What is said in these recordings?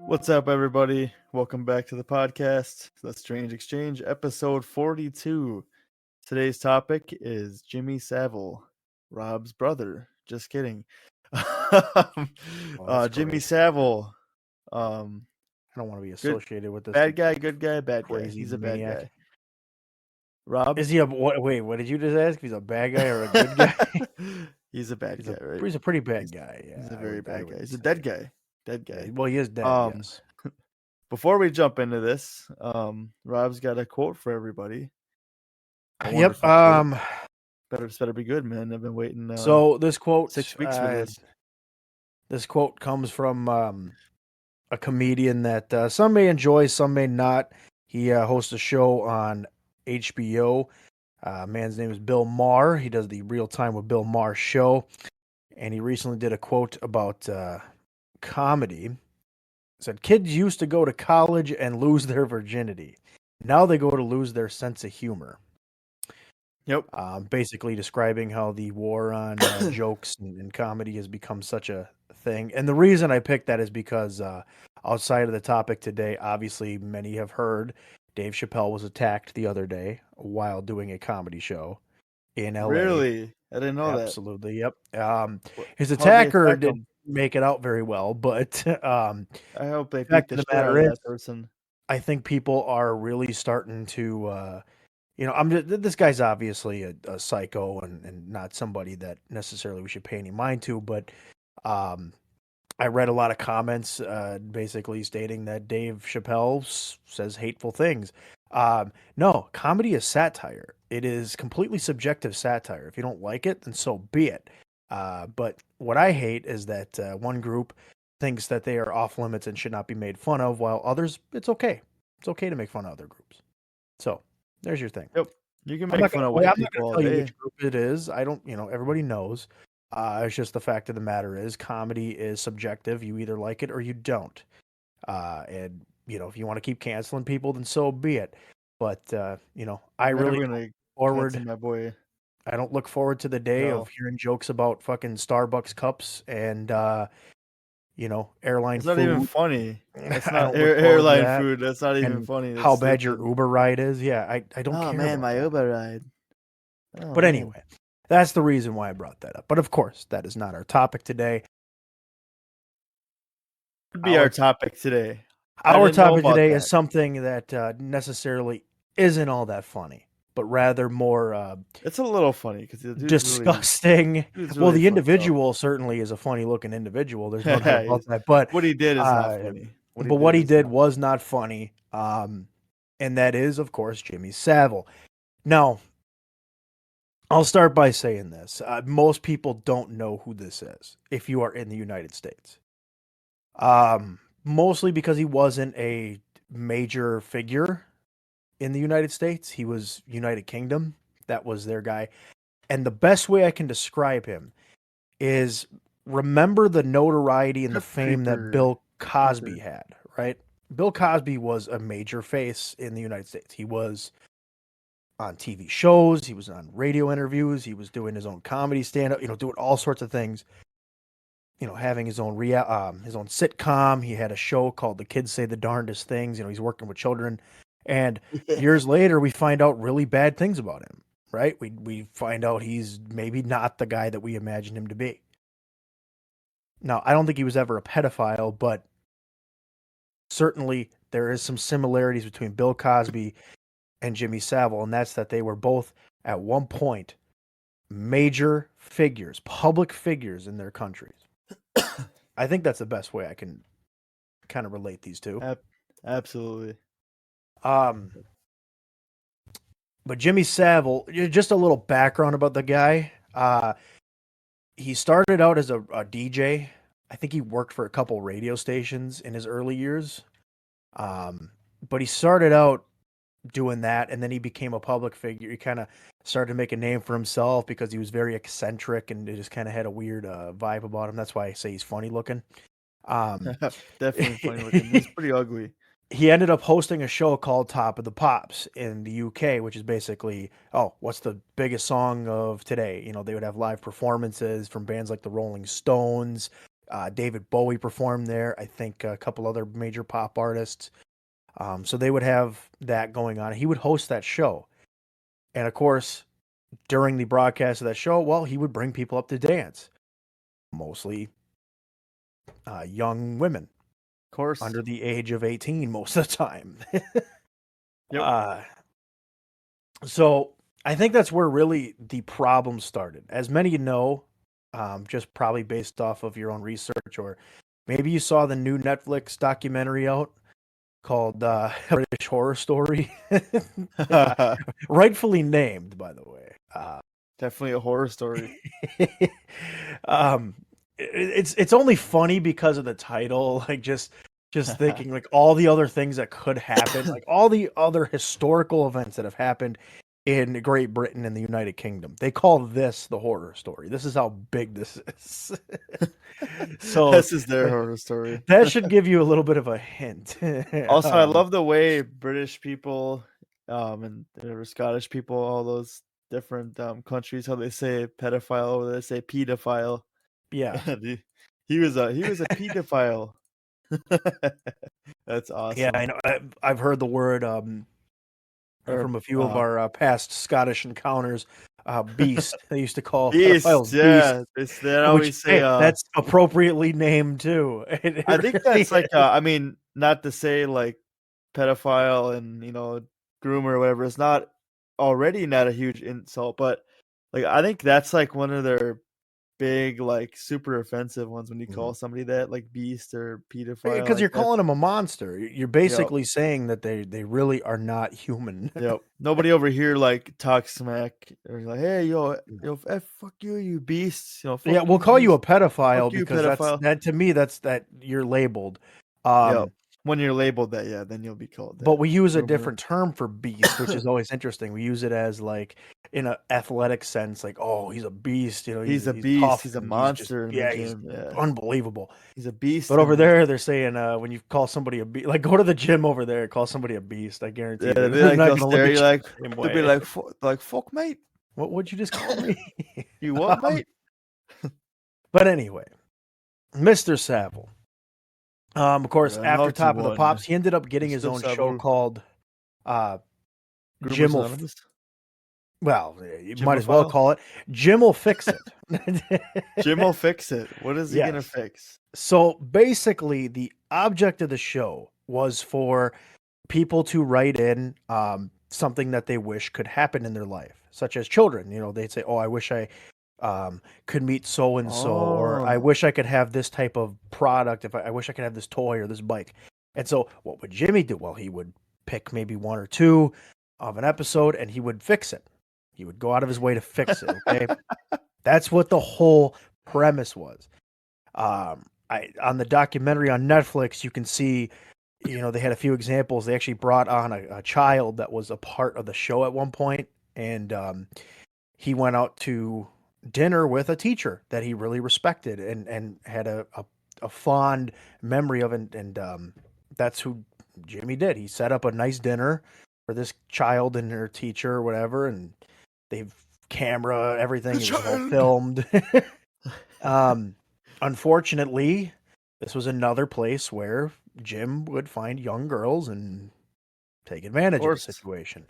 What's up, everybody? Welcome back to the podcast, The Strange Exchange, episode 42. Today's topic is Jimmy Savile, Rob's brother. Just kidding. Oh, that's Jimmy great. Savile, I don't want to be good, associated with this bad guy, good guy, bad guy. crazy He's a bad maniac. guy. Rob, Is he a wait? What did you just ask? If he's a bad guy or a good guy? he's a bad guy, right? He's a pretty bad He's, guy. he's Yeah, a I very would bad guy. He's a say. dead guy. Dead Yeah, guy. well, he is dead. Um, Yes. Before we jump into this, Rob's got a quote for everybody. A Yep. wonderful quote. Better be good, man. I've been waiting. So this quote, 6 weeks for this. This quote comes from a comedian that some may enjoy, some may not. He hosts a show on HBO. Man's name is Bill Maher. He does the Real Time with Bill Maher show, and he recently did a quote about comedy. It said, "Kids used to go to college and lose their virginity. Now they go to lose their sense of humor." Yep. Basically describing how the war on jokes and comedy has become such a thing. And the reason I picked that is because outside of the topic today, obviously many have heard Dave Chappelle was attacked the other day while doing a comedy show in LA. Really? I didn't know Absolutely, yep. His How'd they attacker attack him? didn't make it out very well, but I hope they beat fact the of the shit out matter of is, that person. I think people are really starting to, this guy's obviously a psycho and not somebody that necessarily we should pay any mind to, but I read a lot of comments basically stating that Dave Chappelle says hateful things. No, comedy is satire. It is completely subjective satire. If you don't like it, then so be it. But what I hate is that one group thinks that they are off limits and should not be made fun of, while others, it's okay. It's okay to make fun of other groups. So there's your thing. Yep. You can I'm make not fun gonna, of I'm white not people gonna all tell you day. which group it is. I don't, everybody knows. It's just the fact of the matter is comedy is subjective. You either like it or you don't. And if you want to keep canceling people, then so be it. But I Never really gonna forward. cancel my boy. I don't look forward to the day No. of hearing jokes about fucking Starbucks cups and airline It's not even food. funny. That's I not don't look forward to airline that. food. That's not even And funny. That's how bad your stupid. Uber ride is. Yeah, I don't Oh care man, about my that. Uber ride. Oh, But man. anyway, that's the reason why I brought that up. But of course, that is not our topic today. Could be our topic today. Our topic today is something that necessarily isn't all that funny, but rather more It's a little funny because the dude's disgusting. Really, Well, really the fucked up. individual certainly is a funny-looking individual. There's no doubt about that. But what he did is not funny. What he did was not funny. And that is, of course, Jimmy Savile. Now, I'll start by saying this. Most people don't know who this is if you are in the United States. Mostly because he wasn't a major figure in the United States. He was United Kingdom. That was their guy. And the best way I can describe him is remember the notoriety and the fame that Bill Cosby had, right? Bill Cosby was a major face in the United States. He was on TV shows. He was on radio interviews. He was doing his own comedy stand-up, doing all sorts of things. Having his own his own sitcom. He had a show called The Kids Say the Darndest Things. He's working with children. And years later, we find out really bad things about him, right? We find out he's maybe not the guy that we imagined him to be. Now, I don't think he was ever a pedophile, but certainly there is some similarities between Bill Cosby and Jimmy Savile, and that's that they were both, at one point, major figures, public figures in their countries. I think that's the best way I can kind of relate these two. Absolutely. But Jimmy Savile, just a little background about the guy. He started out as a DJ. I think he worked for a couple radio stations in his early years. But he started out doing that, and then he became a public figure. He kind of started to make a name for himself because he was very eccentric and it just kind of had a weird vibe about him. That's why I say he's funny looking. Definitely funny looking. He's pretty ugly. He ended up hosting a show called Top of the Pops in the UK, which is basically, what's the biggest song of today? They would have live performances from bands like the Rolling Stones, David Bowie performed there. I think a couple other major pop artists. So they would have that going on. He would host that show. And of course, during the broadcast of that show, well, he would bring people up to dance, mostly young women Of course. under the age of 18 most of the time. Yep. uh, so I think that's where really the problem started. As many know, just probably based off of your own research, or maybe you saw the new Netflix documentary out called British Horror Story. Rightfully named, by the way. Definitely a horror story. um, it's only funny because of the title. Like just thinking like all the other things that could happen, like all the other historical events that have happened in Great Britain and the United Kingdom. They call this the horror story. This is how big this is. So This is their horror story. that should give you a little bit of a hint. Also, I love the way British people, and there were Scottish people, all those different countries, how they say pedophile, or they say pedophile. Yeah. And he was a pedophile. That's Yeah, awesome. I know. I've heard the word Or from a few of our past Scottish encounters. Beast. They used to call beast, pedophiles beast, yeah. They which always say hey, that's appropriately named too. It I think really that's like I mean, not to say like pedophile and groomer or whatever. It's not already not a huge insult, but like I think that's like one of their big like super offensive ones when you call somebody that like beast or pedophile because like you're that. calling them a monster. You're Yep, basically saying that they really are not human. yep. Nobody over here like talks smack or like, hey fuck you, you beast. Yeah, Fuck we'll you, call you a beast. Fuck pedophile you, because pedophile. that to me that you're labeled. Yep. Um, When you're labeled that, yeah, then you'll be called but that. we use a Groomer. different term for beast, which is always interesting. We use it as like in an athletic sense, like, oh, he's a beast, He's a he's beast. tough He's a and he's just monster in the yeah, he's gym. Yeah. unbelievable. He's a beast But over and there, they're saying when you call somebody a beast, like go to the gym over there, call somebody a beast. I guarantee yeah, they'll be they're like not they'll going to look stare at you you like the same they'll be way. like fuck mate. What would you just call me? You what um, mate? but anyway, Mr. Savile. Of course, The after naughty Top of the one. Pops, he ended up getting his Mr. own show Savile. called uh, Groomers Jim. Anonymous. Well, you might as well Gymophile? call it Jim will fix it. Jim will fix it. What is he gonna Yes. fix? So basically, the object of the show was for people to write in something that they wish could happen in their life, such as children. They'd say, "Oh, I wish I could meet so and so," or "I Oh, wish I could have this type of product. If I wish I could have this toy or this bike." And so, what would Jimmy do? Well, he would pick maybe one or two of an episode, and he would fix it. He would go out of his way to fix it. Okay, that's what the whole premise was. I on the documentary on Netflix, you can see, they had a few examples. They actually brought on a child that was a part of the show at one point, and he went out to dinner with a teacher that he really respected and had a fond memory of, and that's who Jimmy did. He set up a nice dinner for this child and her teacher or whatever, and they've camera the everything. It was all child. filmed. um, Unfortunately, this was another place where Jim would find young girls and take Of advantage of the course, situation.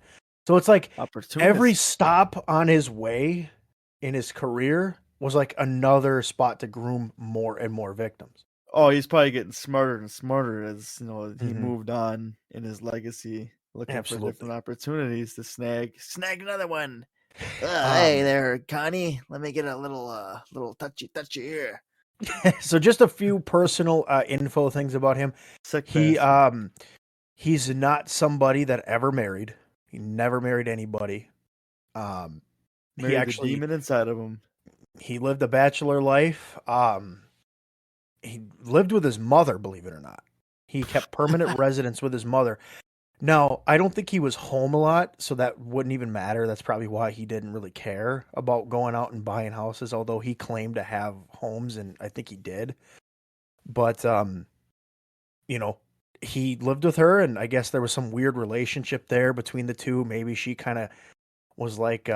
So it's like every opportunist. stop on his way in his career was like another spot to groom more and more victims. Oh, he's probably getting smarter and smarter as he Hmm. moved on in his legacy, looking for Absolutely. different opportunities to snag another one. Hey Um, there, Connie. Let me get a little touchy here. so just a few personal info things about him. Sick He bastard. he's not somebody that ever married. He never married anybody. Um, he Marry the actually demon inside of him. he lived a bachelor life. He lived with his mother, believe it or not. He kept permanent residence with his mother. Now, I don't think he was home a lot, so that wouldn't even matter. That's probably why he didn't really care about going out and buying houses, although he claimed to have homes, and I think he did. But you know, he lived with her, and I guess there was some weird relationship there between the two. Maybe she kind of was like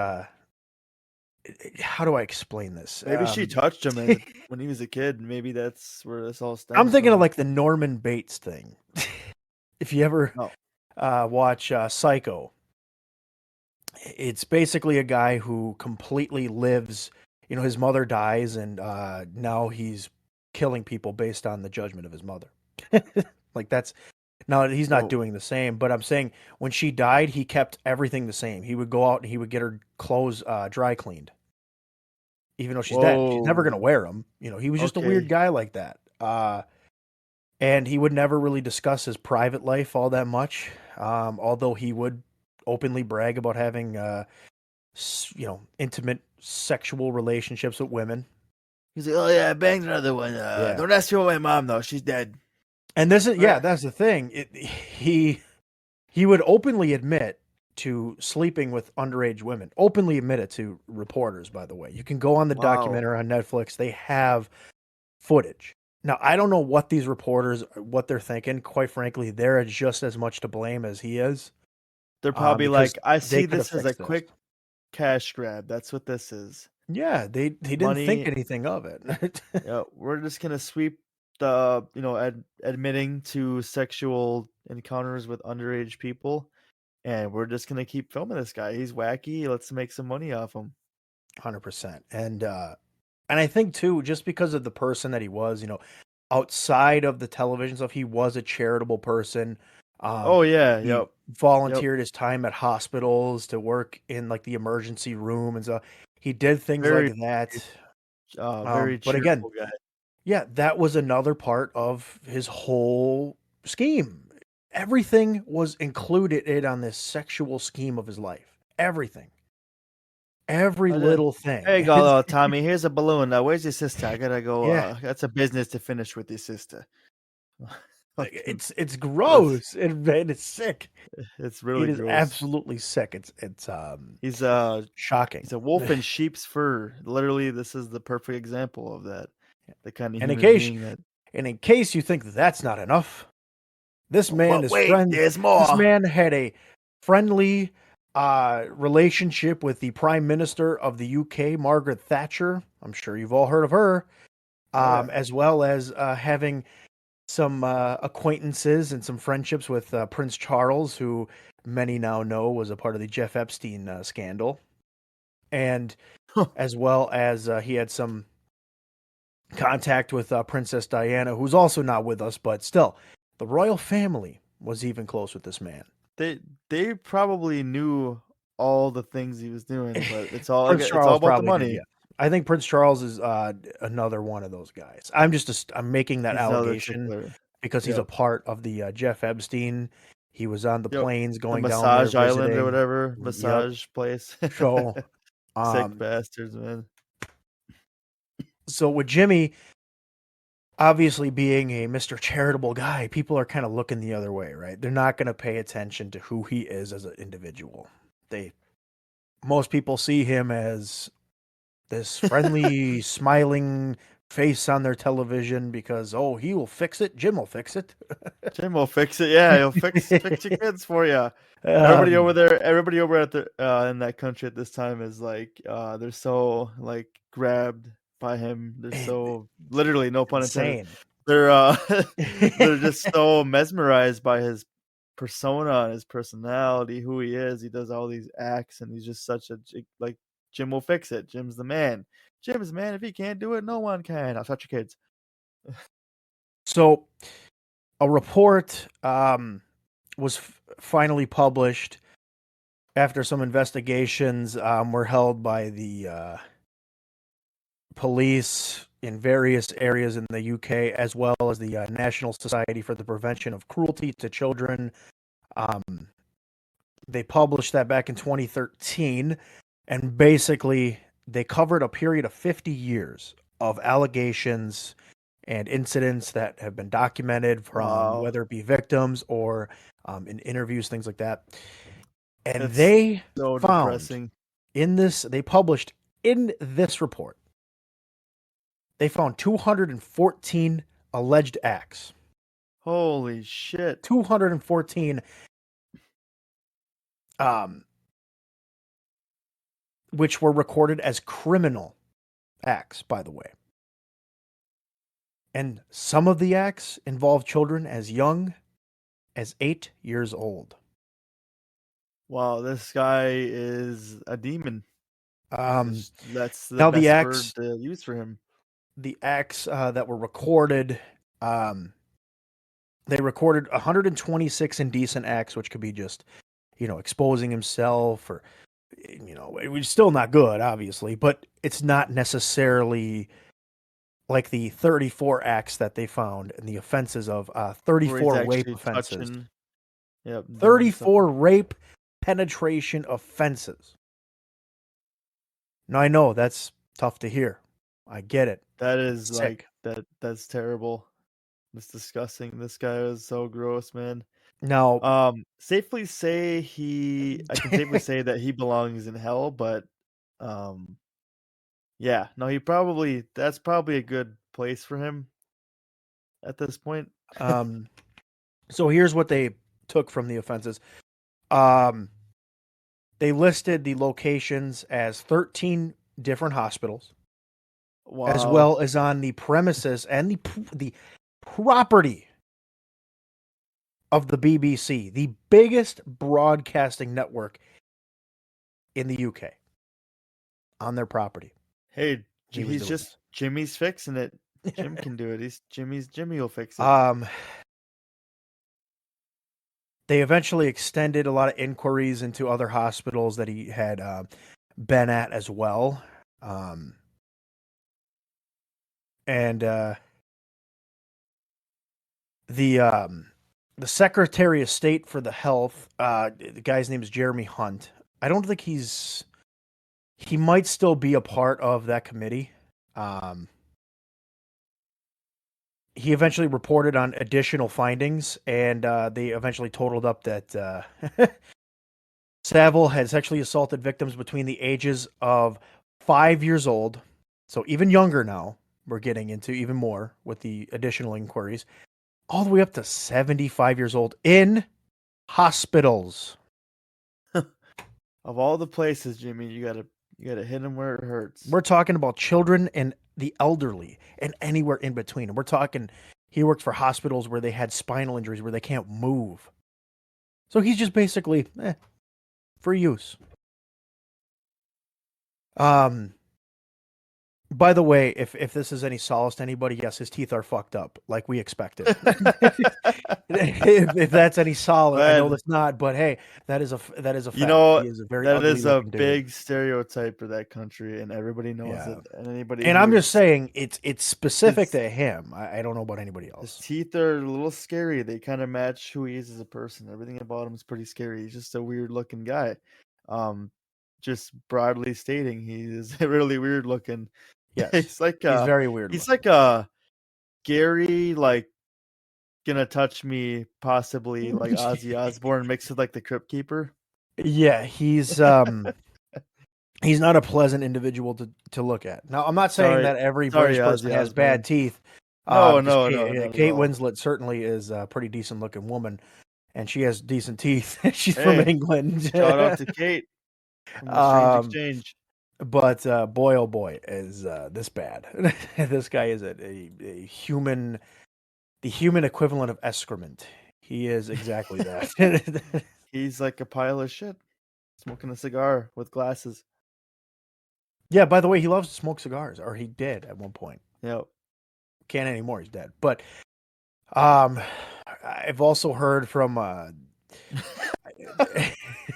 how do I explain this? Maybe she touched him as when he was a kid. Maybe that's where this all I'm stems thinking of from. like the Norman Bates thing. If you ever Oh, watch Psycho, it's basically a guy who completely lives. You know, his mother dies, and now he's killing people based on the judgment of his mother. Like that's now he's not whoa, doing the same, but I'm saying when she died, he kept everything the same. He would go out and he would get her clothes dry cleaned, even though she's dead. She's never gonna whoa. wear them. You know, he was just a weird Okay, guy like that. And he would never really discuss his private life all that much. Although he would openly brag about having, intimate sexual relationships with women. he's like, oh yeah, I banged another one. Yeah. Don't ask me about my mom though. She's dead. And this is, Right. yeah, that's the thing. He would openly admit to sleeping with underage women. Openly admit it to reporters, by the way. You can go on the Wow. documentary on Netflix. They have footage. Now, I don't know what these reporters what they're thinking. Quite frankly, they're just as much to blame as he is. They're probably Because like, I they see could have this as a fixed this. quick cash grab. That's what this is. Yeah, they didn't think Money. anything of it. Yeah, we're just gonna sweep the admitting to sexual encounters with underage people, and we're just gonna keep filming this guy. He's wacky. Let's make some money off him. 100%. And I think too, just because of the person that he was, outside of the television stuff, he was a charitable person. Oh yeah, He yep, yep. volunteered his time at hospitals to work in like the emergency room and so he did things like Very, that. very But again, cheerful guy. yeah, that was another part of his whole scheme. Everything was included in on this sexual scheme of his life. Everything. Every I did. little There you thing. go, Tommy. Here's a balloon. Where's your sister? I gotta go. Yeah. That's a business to finish with your sister. Fucking, It's that's gross and it's sick. it's It really is gross. absolutely sick. It's He's shocking. he's a wolf in sheep's fur. Literally, this is the perfect example of that. The kind of And in human case being that. and in case you think that's not enough, this Oh, man but is wait, friend there's this more. man had a friendly relationship with the Prime Minister of the UK, Margaret Thatcher. I'm sure you've all heard of her. Oh yeah. As well as having some acquaintances and some friendships with Prince Charles, who many now know was a part of the Jeff Epstein scandal. And as well as he had some contact with Princess Diana, who's also not with us, but still, the royal family was even close with this man. they they probably knew all the things he was doing, but Prince it's all Charles about the probably did, money. yeah. I think Prince Charles is another one of those guys. I'm making that He's another allegation tickler. because he's a Yep. part of the Jeff Epstein. He was on the Yep. planes The going down there massage island or visiting. whatever Yep. massage place. So, Sick um, bastards, man. so with Jimmy obviously being a Mr. Charitable guy, people are kind of looking the other way, right? They're not going to pay attention to who he is as an individual. They Most people see him as this friendly, smiling face on their television because oh, he will fix it. Jim will fix it. Jim will fix it. Yeah, he'll fix your kids for you. um, Everybody over at the in that country at this time is like they're so like grabbed by him. They're so literally no pun intended. insane. They're they're just so mesmerized by his persona, his personality, who he is. He does all these acts, and he's just such a like Jim will fix it. Jim's the man. Jim's the man. If he can't do it, no one can. I'll touch your kids. So a report was finally published after some investigations were held by the police in various areas in the UK, as well as the National Society for the Prevention of Cruelty to Children. Um, they published that back in 2013, and basically they covered a period of 50 years of allegations and incidents that have been documented from Wow, whether it be victims or in interviews, things like that. And that's they so found depressing. they published in this report, they found 214 alleged acts. Holy shit. 214 um, which were recorded as criminal acts, by the way. And some of the acts involve children as young as 8 years old. Wow, this guy is a demon. Um, That's the Now best word to use for him. the acts that were recorded, um, they recorded 126 indecent acts, which could be just, exposing himself or, it was still not good, obviously, but it's not necessarily like the 34 acts that they found and the offenses of Where he's 34 rape actually offenses. touching, yep, doing stuff. 34 rape penetration offenses. Now I know that's tough to hear. I get it. That It's is like sick. that's terrible. It's disgusting. This guy was so gross, man. Now, Safely say I can safely say that he belongs in hell, but um yeah, no, that's probably a good place for him at this point. um, so here's what they took from the offenses. Um, they listed the locations as 13 different hospitals, as Wow. well as on the premises and the property of the BBC, the biggest broadcasting network in the UK, on their property. Hey, He was he's doing just Jimmy's fixing it. this. Jim can do it. Jimmy will fix it. um, they eventually extended a lot of inquiries into other hospitals that he had been at as well. And the Secretary of State for the Health, the guy's name is Jeremy Hunt. I don't think he might still be a part of that committee. He eventually reported on additional findings, and they eventually totaled up that Savile had sexually assaulted victims between the ages of 5 years old, so even younger now. We're getting into even more with the additional inquiries, all the way up to 75 years old in hospitals. Of all the places, Jimmy, you gotta hit him where it hurts. We're talking about children and the elderly and anywhere in between. And we're talking, he worked for hospitals where they had spinal injuries where they can't move. So he's just basically for use. By the way, if this is any solace to anybody, yes, his teeth are fucked up, like we expected. if that's any solace, I know Man, that's not, but hey, that is a you fact. know, He is a very that ugly is a looking dude. big stereotype for that country, and everybody knows Yeah, it. And anybody and I'm just who's saying it's specific his to him. I don't know about anybody his else. teeth are a little scary. They kind of match who he is as a person. Everything about him is pretty scary. He's just a weird looking guy. Um, just broadly stating, he is really weird looking. Yes, He's like he's very weird he's looking. like a Gary, like gonna touch me, possibly like Ozzy Osbourne mixed with like the Crypt Keeper. Yeah, he's not a pleasant individual to look at. Now, I'm not saying Sorry, that every sorry, British person Ozzy has bad Osbourne. teeth, No, because no, no, not at Kate all. Winslet certainly is a pretty decent looking woman, and she has decent teeth. She's from Hey, England. shout out to Kate from the Strange um, Exchange. but boy, oh boy, is this bad. This guy is a human, the human equivalent of excrement. He is exactly that. He's like a pile of shit, smoking a cigar with glasses. Yeah, by the way, he loves to smoke cigars, or he did at one point. Yep. Can't anymore. He's dead. But um, I've also heard from I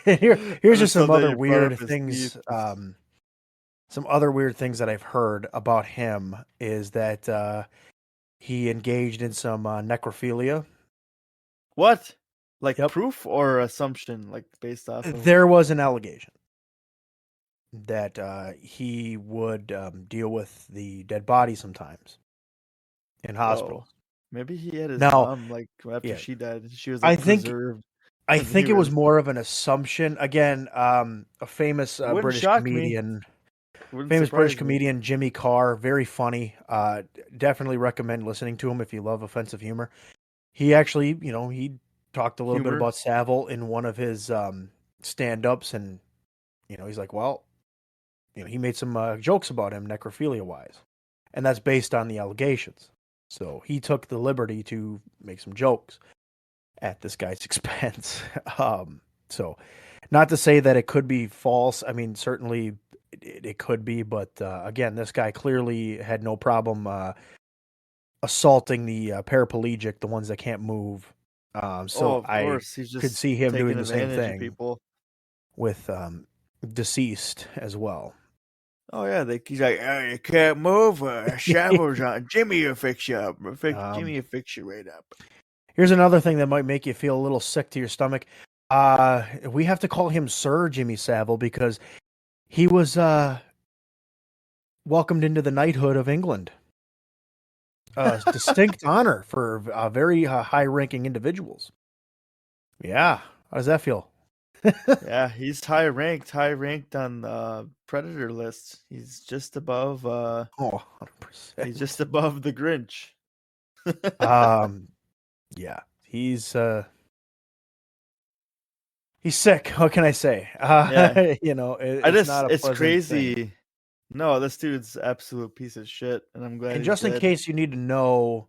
here's just just some love that other you brought up weird his teeth. things. Some other weird things that I've heard about him is that he engaged in some necrophilia. What? Like Yep, proof or assumption? Like based off of. there was an allegation that he would deal with the dead body sometimes in Whoa. hospitals. Maybe he had his Now, mom like after yeah, she died. She was I like think preserved I and he think it was was. more of an assumption. Again, a famous Wouldn't shock me. Wouldn't surprise me. Jimmy Carr, very funny. Definitely recommend listening to him if you love offensive humor. He actually, he talked a little bit Humor. about Savile in one of his stand-ups, and he's like, well, he made some jokes about him necrophilia wise, and that's based on the allegations. So he took the liberty to make some jokes at this guy's expense. So not to say that it could be false. I mean, certainly it could be, but again, this guy clearly had no problem assaulting the paraplegic, the ones that can't move. Oh, So of I course, he's could just see him doing taking the same advantage of thing people. with deceased as well. Oh yeah, he's like, oh, you can't move. Shambles on Jimmy will fix you up. um, Jimmy will fix you right up. Here's another thing that might make you feel a little sick to your stomach. We have to call him Sir Jimmy Savile because he was welcomed into the knighthood of England. A distinct honor for very high-ranking individuals. Yeah, how does that feel? Yeah, he's high ranked on the Predator list. He's just above. Oh, He's 100%. just above the Grinch. Um, yeah, he's sick. What can I say? Yeah, It's not a it's pleasant thing. crazy. No, this dude's absolute piece of shit, and I'm glad And he's just in dead. case you need to know,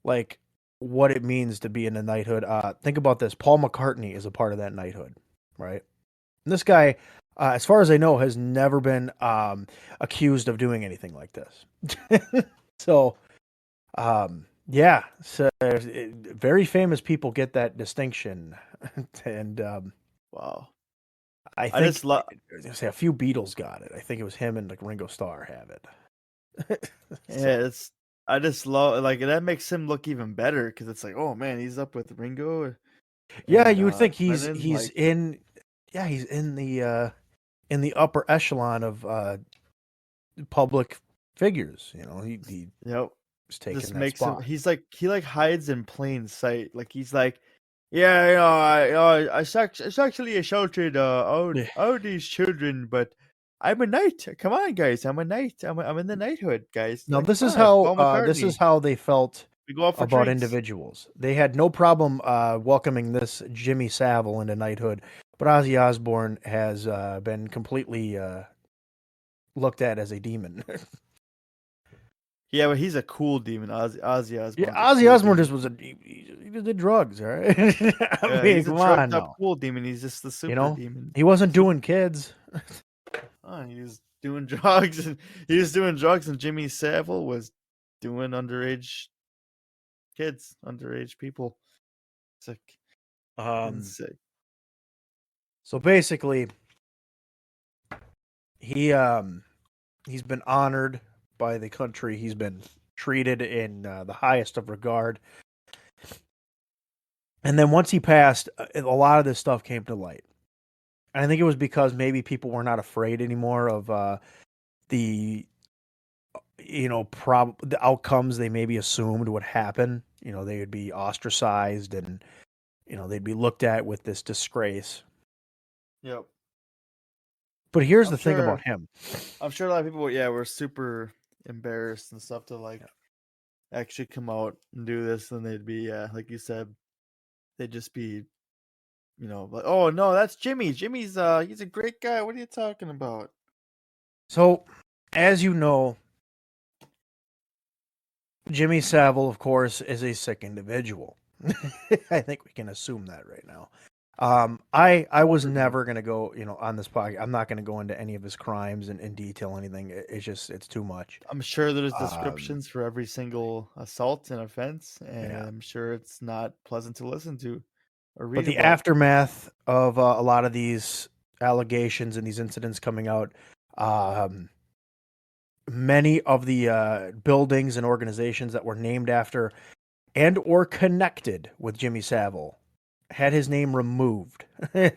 like, what it means to be in a knighthood, think about this. Paul McCartney is a part of that knighthood, right? And this guy, as far as I know, has never been accused of doing anything like this. So, yeah, so very famous people get that distinction, and Wow. I I just think love. say a few Beatles got it. I think it was him and like Ringo Starr have it. Yeah, So it's. I just love like that makes him look even better because it's like, oh man, he's up with Ringo yeah, and you would think Lennon. he's Like, in yeah he's in the upper echelon of public figures. He you know, was taking this that makes him. spot. He hides in plain sight. Like he's like, yeah, I sexually assaulted Yeah. all these children, but I'm a knight. Come on, guys, I'm a knight. I'm in the knighthood, guys. Now Like, come on, Paul this is McCartney. how they felt We go out for about drinks. individuals. They had no problem welcoming this Jimmy Savile into knighthood, but Ozzy Osbourne has been completely looked at as a demon. Yeah, but he's a cool demon. Ozzy Yeah, Osbourne's a Ozzy cool Osbourne demon. just was he just did drugs, all right? I Yeah, mean, he's a come on drugged up now. cool demon. He's just the super demon. He wasn't Super. doing kids. Oh, he was doing drugs, and he was doing drugs, and Jimmy Savile was doing underage kids, underage people. It's like Um, insane. so basically, he he's been honored by the country. He's been treated in the highest of regard. And then once he passed, a lot of this stuff came to light. And I think it was because maybe people were not afraid anymore of the the outcomes they maybe assumed would happen. They would be ostracized and they'd be looked at with this disgrace. Yep. But here's I'm the thing about sure. him. I'm sure a lot of people, yeah, were super embarrassed and stuff to like actually come out and do this, and they'd be, yeah, like you said, they'd just be, like, oh no, that's Jimmy. Jimmy's, he's a great guy. What are you talking about? So, as you know, Jimmy Savile, of course, is a sick individual. I think we can assume that right now. I was never gonna go, on this podcast. I'm not gonna go into any of his crimes in detail, anything. It's too much. I'm sure there's Um, descriptions for every single assault and offense, and yeah. I'm sure it's not pleasant to listen to or But read the about. aftermath of a lot of these allegations and these incidents coming out, um, many of the buildings and organizations that were named after and or connected with Jimmy Savile had his name removed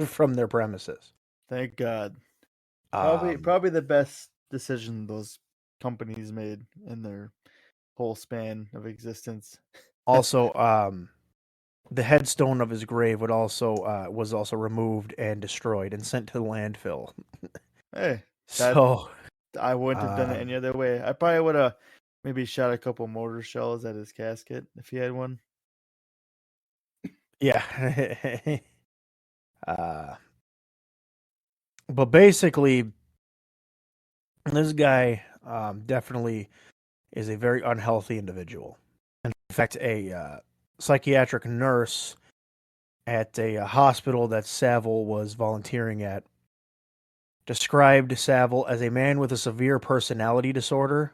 from their premises. Thank God. Probably, Um, probably the best decision those companies made in their whole span of existence. Also, the headstone of his grave was also removed and destroyed and sent to the landfill. Hey, that So, I wouldn't have done it any um, other way. I probably would have maybe shot a couple mortar shells at his casket if he had one. yeah. uh, but basically, This guy definitely is a very unhealthy individual. In fact, a psychiatric nurse at a hospital that Savile was volunteering at described Savile as a man with a severe personality disorder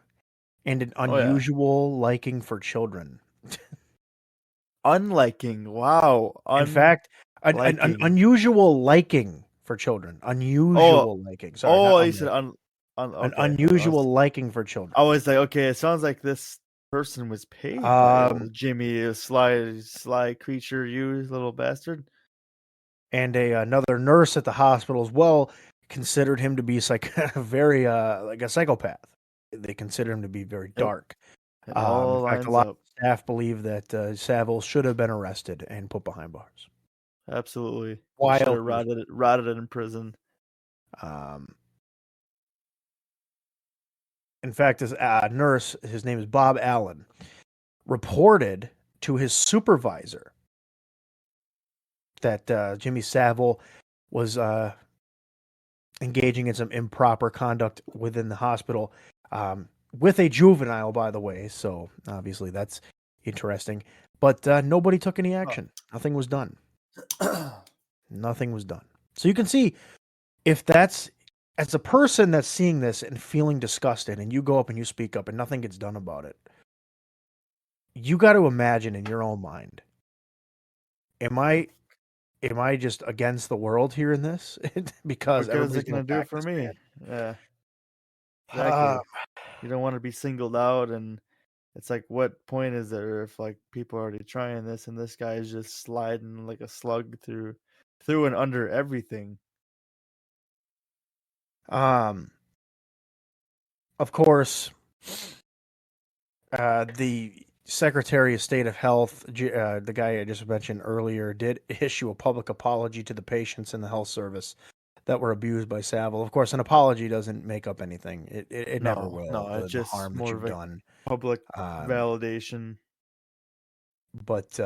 and an Oh yeah. unusual liking for children. Unliking. Wow. In fact, an Unliking. unusual liking for children. Oh, Unusual liking. Sorry, not oh, you said unliking. An okay. unusual liking for children. I was like, okay, it sounds like this person was paid by Um, old Jimmy, a sly creature, you little bastard. and another nurse at the hospital as well considered him to be very like a psychopath. They consider him to be very Yep. dark. It In all fact, a lines lot up. of staff believe that Savile should have been arrested and put behind bars. Absolutely. He should Wild have person. rotted in prison. Um, in fact, this nurse, his name is Bob Allen, reported to his supervisor that Jimmy Savile was engaging in some improper conduct within the hospital with a juvenile, by the way. So obviously that's interesting. But nobody took any Oh. action. Nothing was done. Nothing was done. So you can see if that's as a person that's seeing this and feeling disgusted, and you go up and you speak up and nothing gets done about it, you got to imagine in your own mind, am I just against the world here in this because What good is everybody's it going gonna to do back for this man? me? Yeah, Uh, exactly. You don't want to be singled out, and it's like, what point is there if like people are already trying this, and this guy is just sliding like a slug through and under everything? um, of course, the Secretary of State of Health, the guy I just mentioned earlier, did issue a public apology to the patients in the health service that were abused by Savile. Of course, an apology doesn't make up anything. It never No, will. no, it's The just harm that more you've of a done. public Um, validation. but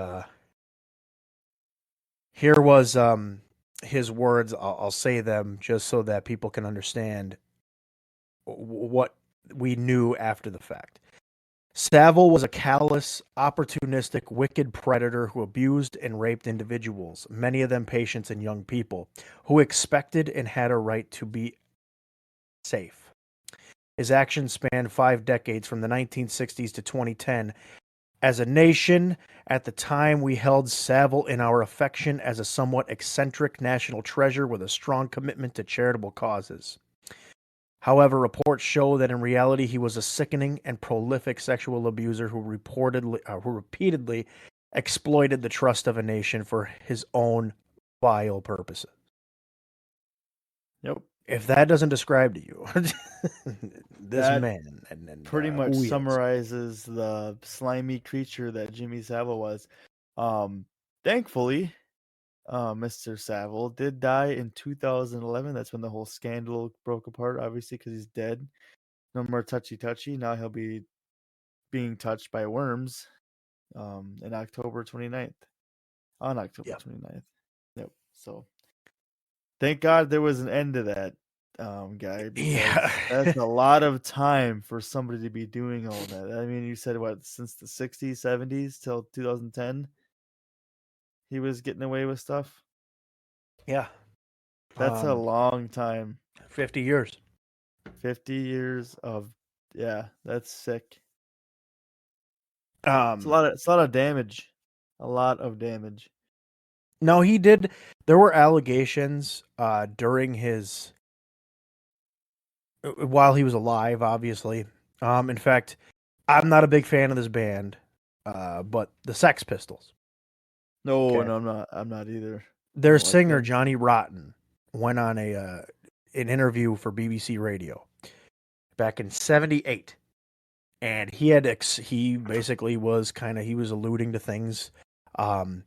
here was his words. I'll say them just so that people can understand what we knew after the fact. Savile was a callous, opportunistic, wicked predator who abused and raped individuals, many of them patients and young people, who expected and had a right to be safe. His actions spanned 5 decades from the 1960s to 2010. As a nation, at the time, we held Savile in our affection as a somewhat eccentric national treasure with a strong commitment to charitable causes. However, reports show that in reality he was a sickening and prolific sexual abuser who repeatedly exploited the trust of a nation for his own vile purposes. Yep, If that doesn't describe to you this that man and pretty much who he is, summarizes the slimy creature that Jimmy Savile was. Um, Thankfully, Mr. Savile did die in 2011. That's when the whole scandal broke apart, obviously, because he's dead. No more touchy touchy. Now he'll be being touched by worms in October 29th. On October yeah, 29th. Yep. So thank God there was an end to that guy, yeah. because that's a lot of time for somebody to be doing all that. I mean, you said what, since the 60s, 70s till 2010 he was getting away with stuff. Yeah. That's a Um, long time. 50 years. 50 years of, yeah, that's sick. Um, It's a lot of damage. A lot of damage. no, he did. There were allegations during his while he was alive, obviously. In fact, I'm not a big fan of this band, but the Sex Pistols. No, Okay, no, I'm not either. I their don't like singer them. Johnny Rotten went on a an interview for BBC Radio back in '78, and he basically was he was alluding to things, um,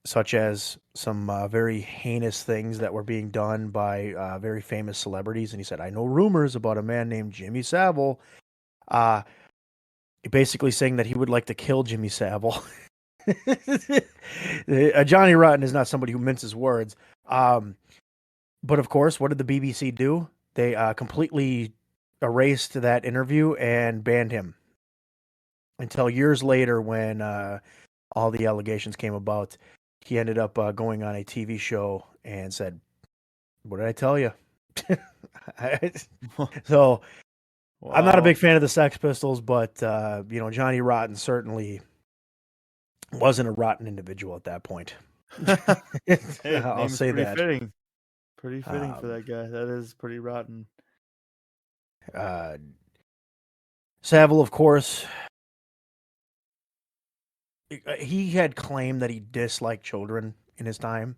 such as some very heinous things that were being done by very famous celebrities, and he said, "I know rumors about a man named Jimmy Savile." Uh, basically saying that he would like to kill Jimmy Savile. Johnny Rotten is not somebody who minces words. But of course, what did the BBC do? They completely erased that interview and banned him until years later when all the allegations came about. He ended up going on a TV show and said, "What did I tell you?" So I'm not a big Wow. fan of the Sex Pistols, but Johnny Rotten certainly wasn't a rotten individual at that point. Hey, I'll name is say pretty that. fitting. Pretty fitting for Um, that guy. That is pretty rotten. uh, Savile, of course, he had claimed that he disliked children in his time.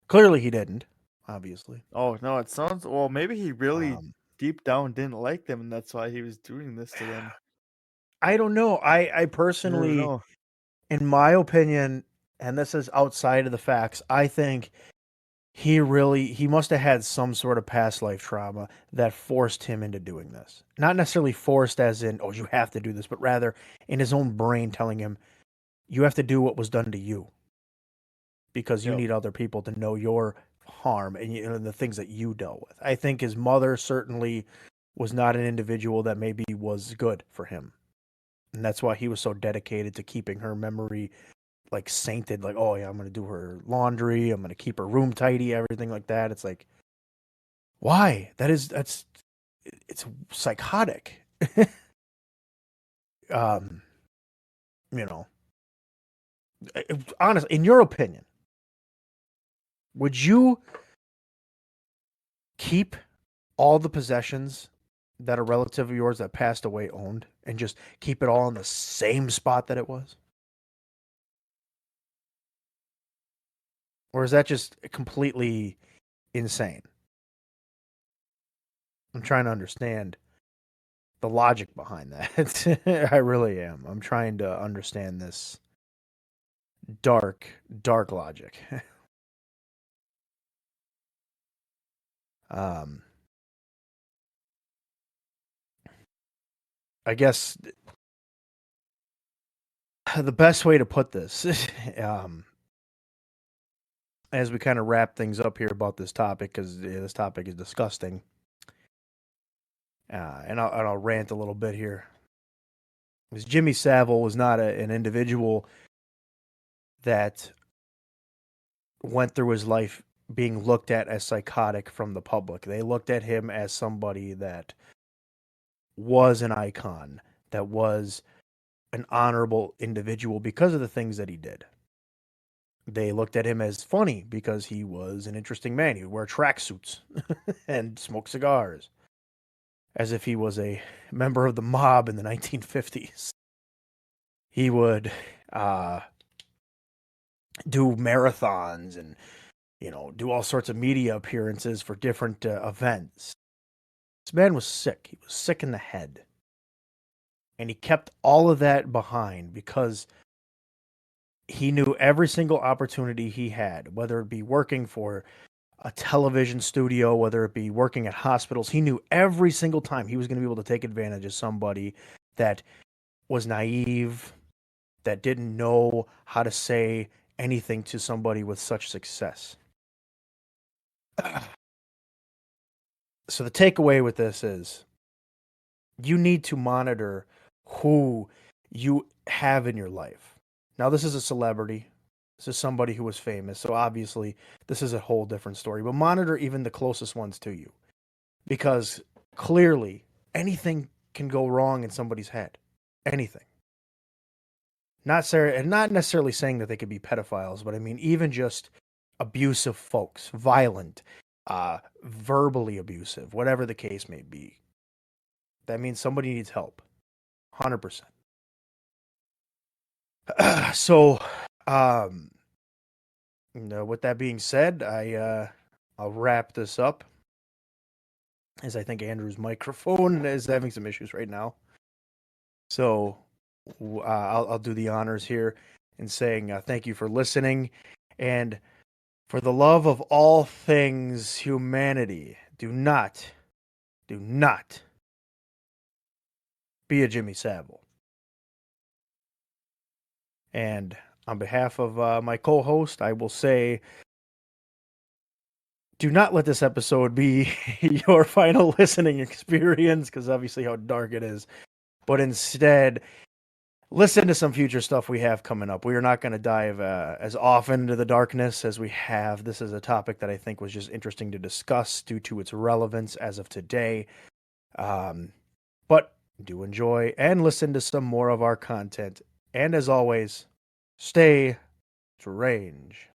Clearly, he didn't. Obviously, Oh no, it sounds well. Maybe he really um, deep down didn't like them, and that's why he was doing this to them. I don't know. I You never personally, know. in my opinion, and this is outside of the facts, I think he must have had some sort of past life trauma that forced him into doing this. Not necessarily forced as in, oh, you have to do this, but rather in his own brain telling him, you have to do what was done to you because you Yep. need other people to know your harm and the things that you dealt with. I think his mother certainly was not an individual that maybe was good for him. And that's why he was so dedicated to keeping her memory like sainted, like, oh yeah, I'm gonna do her laundry, I'm gonna keep her room tidy, everything like that. It's like, why? It's psychotic. um, you know, honestly, in your opinion, would you keep all the possessions that a relative of yours that passed away owned and just keep it all in the same spot that it was? Or is that just completely insane? I'm trying to understand the logic behind that. I really am. I'm trying to understand this dark, dark logic. um, I guess the best way to put this, um, as we kind of wrap things up here about this topic, because this topic is disgusting, and I'll rant a little bit here. Because Jimmy Savile was not an individual that went through his life being looked at as psychotic from the public. They looked at him as somebody that was an icon, that was an honorable individual because of the things that he did. They looked at him as funny because he was an interesting man. He would wear tracksuits and smoke cigars as if he was a member of the mob in the 1950s. He would uh, do marathons and do all sorts of media appearances for different events. This man was sick. He was sick in the head. And he kept all of that behind because he knew every single opportunity he had, whether it be working for a television studio, whether it be working at hospitals. He knew every single time he was going to be able to take advantage of somebody that was naive, that didn't know how to say anything to somebody with such success. So the takeaway with this is you need to monitor who you have in your life. Now, this is a celebrity. This is somebody who was famous. So obviously, this is a whole different story. But monitor even the closest ones to you because clearly anything can go wrong in somebody's head. Anything. Not necessarily saying that they could be pedophiles, but I mean, even just abusive folks, violent, verbally abusive, whatever the case may be. That means somebody needs help. 100%. So, um, with that being said, I'll wrap this up as I think Andrew's microphone is having some issues right now. So, I'll do the honors here in saying thank you for listening, and for the love of all things humanity, do not be a Jimmy Savile. And on behalf of my co-host, I will say do not let this episode be your final listening experience, because obviously how dark it is. But instead, listen to some future stuff we have coming up. We are not going to dive as often into the darkness as we have. This is a topic that I think was just interesting to discuss due to its relevance as of today. But do enjoy and listen to some more of our content. And as always, stay strange.